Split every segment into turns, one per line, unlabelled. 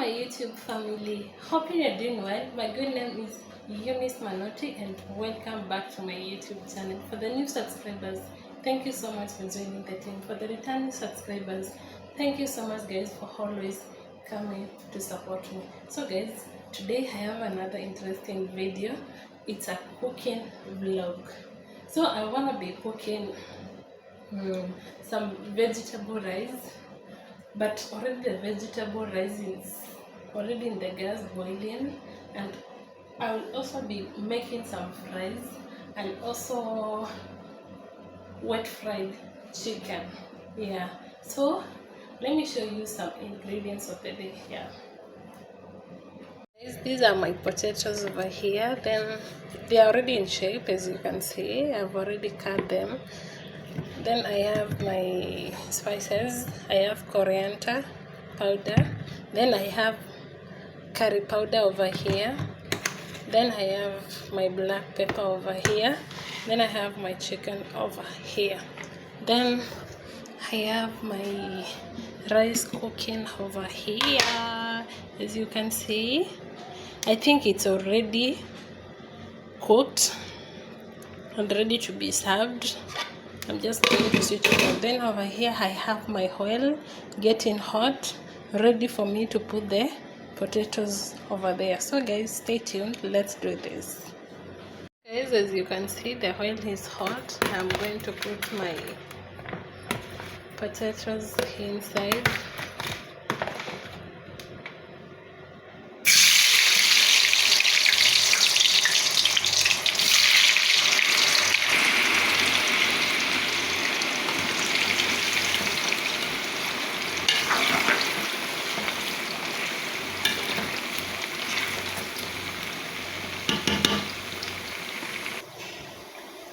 my YouTube family. Hope you're doing well. My good name is Eunice Manotti and welcome back to my YouTube channel. For the new subscribers, thank you so much for joining the team. For the returning subscribers, thank you so much guys for always coming to support me. So guys, today I have another interesting video. It's a cooking vlog. So I want to be cooking some vegetable rice, but already the vegetable rice is already in the gas boiling, and I will also be making some fries and also wet fried chicken. Yeah, so let me show you some ingredients of the day here. These are my potatoes over here. Then they are already in shape, as you can see. I've already cut them. Then I have my spices. I have coriander powder. Then I have curry powder over here. Then I have my black pepper over here. Then I have my chicken over here. Then I have my rice cooking over here. As you can see, I think it's already cooked and ready to be served. I'm just going to switch it on. Then over here I have my oil getting hot, ready for me to put the potatoes over there. So guys, stay tuned. Let's do this. Guys, as you can see, the oil is hot. I'm going to put my potatoes inside.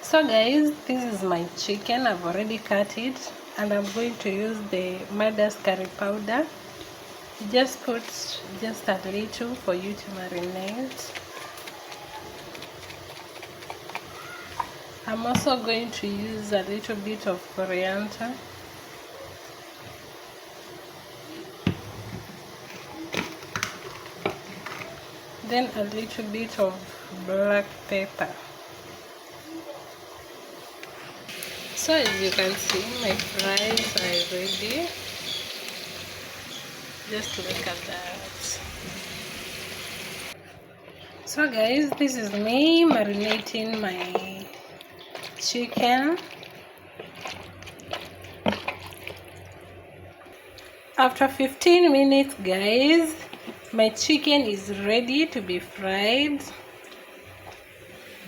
So guys, this is my chicken. I've already cut it, and I'm going to use the Mada's curry powder. Just put just a little for you to marinate. I'm also going to use a little bit of coriander. Then a little bit of black pepper. So as you can see, my fries are ready. Just look at that. So guys, this is me marinating my chicken. After 15 minutes guys, my chicken is ready to be fried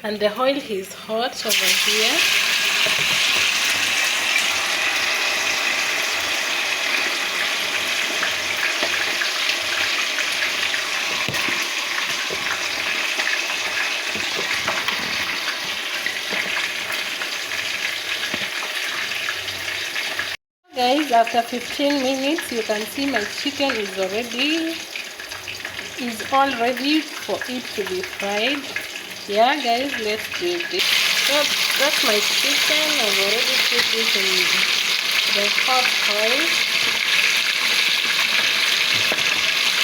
and the oil is hot over here. Guys, after 15 minutes, you can see my chicken is all ready for it to be fried. Yeah guys, let's do this. So that's my chicken. I've already put it in the hot oil.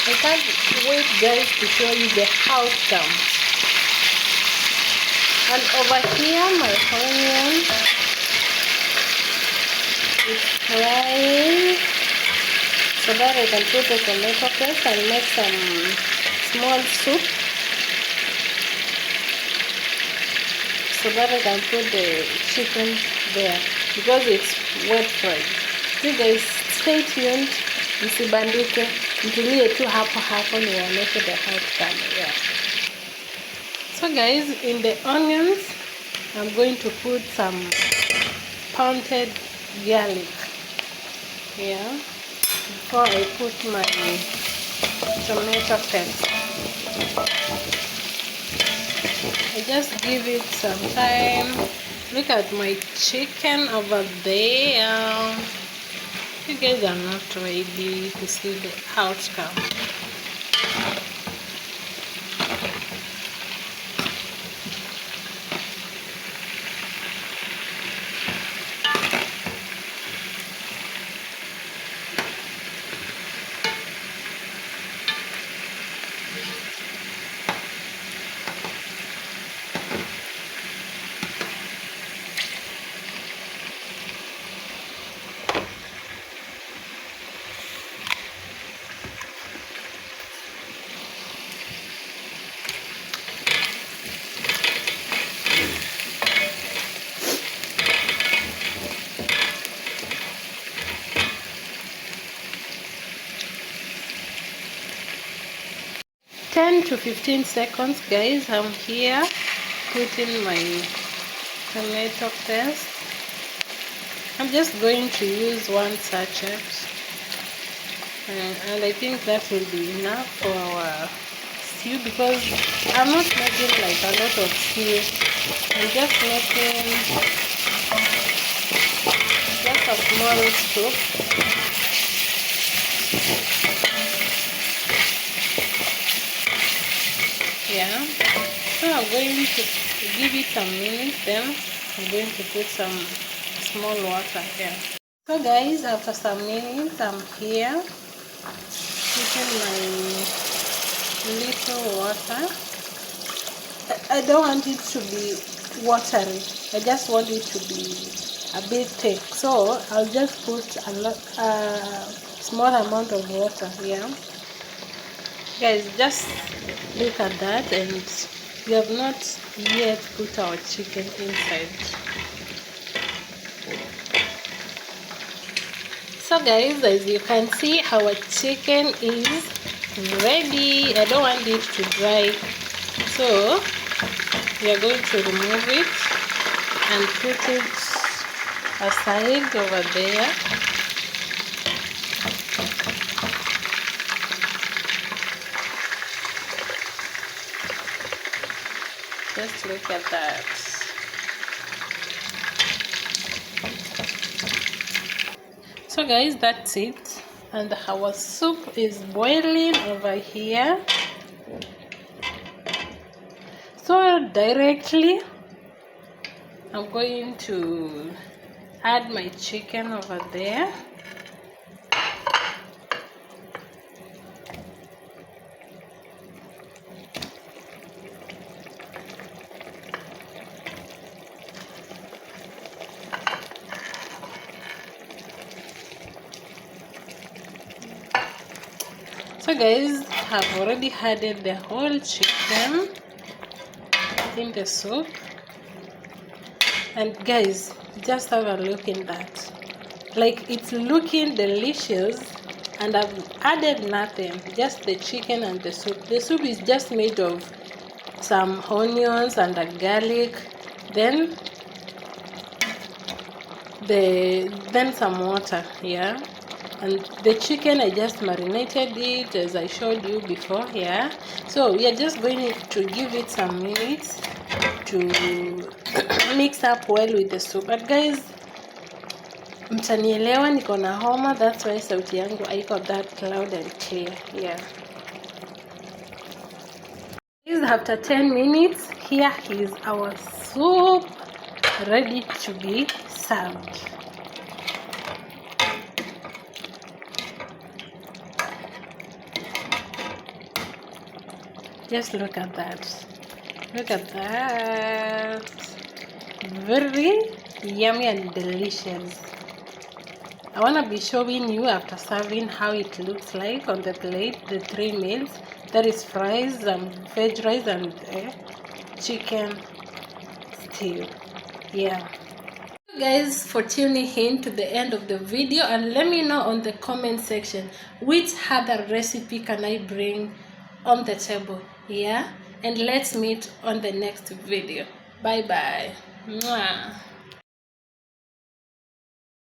I can't wait guys to show you the outcome. And over here my onion is frying, so that I can put the tomato paste and make some small soup, so that I can put the chicken there because it's wet fried. You guys stay tuned, msibanduke, mtulie tu hapo niwaoneshe the outcome. Yeah. So guys, in the onions I'm going to put some pounded garlic here before I put my tomato paste. I just give it some time. Look at my chicken over there. You guys are not ready to see the outcome. 10 to 15 seconds, guys. I'm here putting my tomato paste. I'm just going to use 1 sachet, and I think that will be enough for our stew, because I'm not making like a lot of stew. I'm just making just a small soup. Yeah, so I'm going to give it a minute, then I'm going to put some small water here. So guys, after some minutes, I'm here putting my little water. I don't want it to be watery, I just want it to be a bit thick, so I'll just put a small amount of water here. Guys, just look at that, and we have not yet put our chicken inside. So guys, as you can see, our chicken is ready. I don't want it to dry, so we are going to remove it and put it aside over there. Just look at that. So guys, that's it, and our soup is boiling over here. So directly I'm going to add my chicken over there. So guys, I've already added the whole chicken in the soup, and guys, just have a look in that. Like, it's looking delicious, and I've added nothing, just the chicken and the soup. The soup is just made of some onions and a garlic, then some water, yeah. And the chicken, I just marinated it as I showed you before, yeah. So we are just going to give it some minutes to mix up well with the soup. But guys, mtanielewa, niko na homa, that's why sauti yangu haiko that loud and clear, yeah. After 10 minutes, here is our soup ready to be served. Just look at that. Look at that. Very yummy and delicious. I want to be showing you after serving how it looks like on the plate, the 3 meals. That is fries, veg rice, and chicken stew. Yeah. Thank you guys for tuning in to the end of the video, and let me know on the comment section which other recipe can I bring on the table. Yeah, and let's meet on the next video. Bye bye. Mwah.